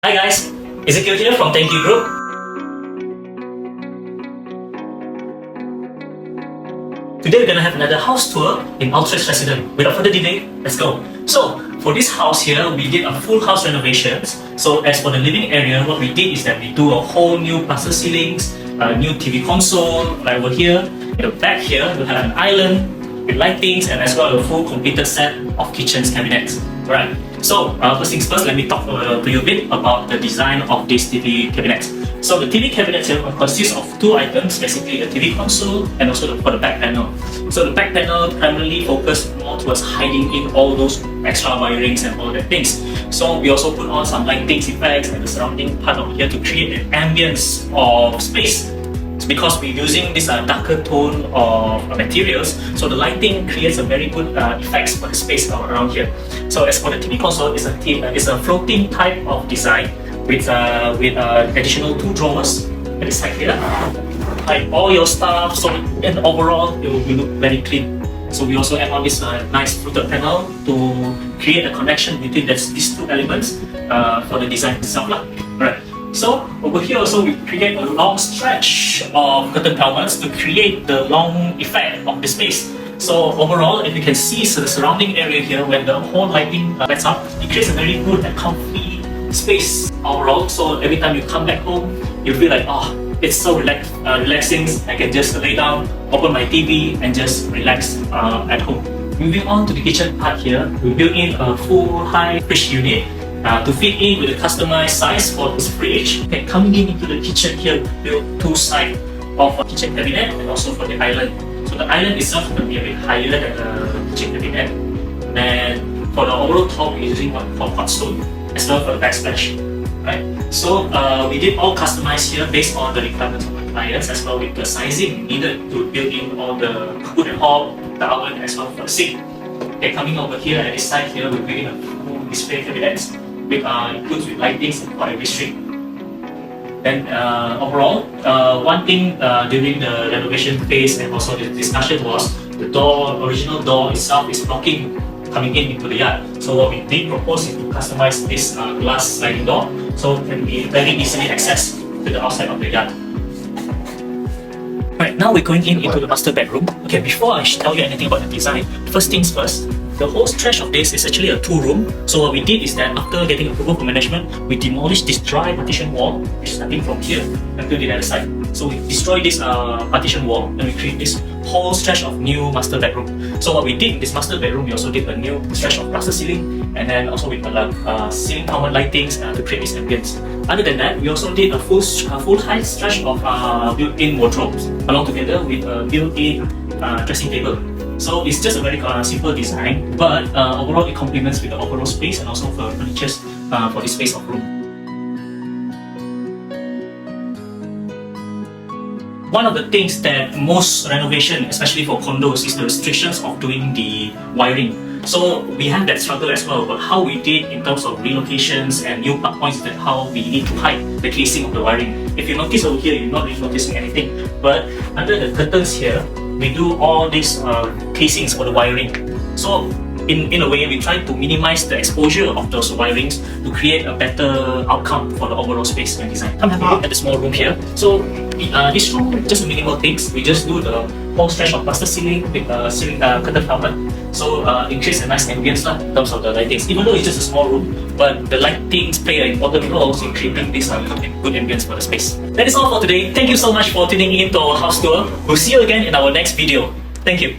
Hi guys, Ezekiel here from Thank You Group. Today we're gonna have another house tour in Altris residence. Without further delay, let's go. So for this house here, we did a full house renovations. So as for the living area, what we did is that we do a whole new plaster ceilings, a new TV console right over here. In the back here, we'll have an island with lightings and as well as a full completed set of kitchen cabinets. Alright. So first things first, let me talk to you a bit about the design of this TV cabinet. So the TV cabinet here consists of two items, basically the TV console and also for the back panel. So the back panel primarily focused more towards hiding in all those extra wirings and all that things. So we also put on some lighting effects and the surrounding part of here to create an ambience of space. Because we're using this darker tone of materials, so the lighting creates a very good effects for the space around here. So as for the TV console, it's a floating type of design with additional two drawers at the side here. Hide all your stuff, so and overall it will look very clean. So we also add on this nice fluted panel to create a connection between these two elements for the design itself. Right. So over here also we create a long stretch of curtain elements to create the long effect of the space. So overall, if you can see the surrounding area here, when the whole lighting lights up, it creates a very good and comfy space overall. So every time you come back home, you feel like, oh, it's so relaxing. I can just lay down, open my TV and just relax at home. Moving on to the kitchen part here, we built in a full high fridge unit to fit in with a customized size for this fridge. Okay, coming into the kitchen here, built two sides of a kitchen cabinet and also for the island. So the island itself is going to be a bit higher than the kitchen cabinet. And for the overall top, we're using what we call hot stone, as well for the backsplash. Right? So we did all customized here based on the requirements of the clients, as well with the sizing needed to build in all the cook and hob, the oven, as well for the sink. Okay, coming over here at this side here, we're building a full display cabinets with includes with lightings for every street. Then overall, one thing during the renovation phase and also the discussion was the original door itself is blocking coming into the yard. So what we did propose is to customize this glass sliding door so it can be very easily accessed to the outside of the yard. Right, now we're going into the master bedroom. Okay, before I tell you anything about the design, first things first, the whole stretch of this is actually a two-room. So what we did is that after getting approval from management, we demolished this dry partition wall, which is starting from here until the other side. So we destroyed this partition wall and we create this whole stretch of new master bedroom. So what we did in this master bedroom, we also did a new stretch of plaster ceiling and then also with ceiling powered lightings to create this ambience. Other than that, we also did a full height stretch of built-in wardrobes along together with a built-in dressing table. So it's just a very simple design, but overall it complements with the overall space and also for furniture for this space of room. One of the things that most renovation, especially for condos, is the restrictions of doing the wiring. So we have that struggle as well, but how we did in terms of relocations and new plug points is that how we need to hide the casing of the wiring. If you notice over here, you're not really noticing anything, but under the curtains here, we do all these casings for the wiring. So in a way, we try to minimize the exposure of those wirings to create a better outcome for the overall space and design. Come have a look at the small room here. So this room, just minimal things. We just do the whole stretch of plaster ceiling with ceiling curtain helmet. So it creates a nice ambience in terms of the lightings. Even though it's just a small room, but the lightings play an important role in creating this good ambience for the space. That is all for today. Thank you so much for tuning in to our house tour. We'll see you again in our next video. Thank you.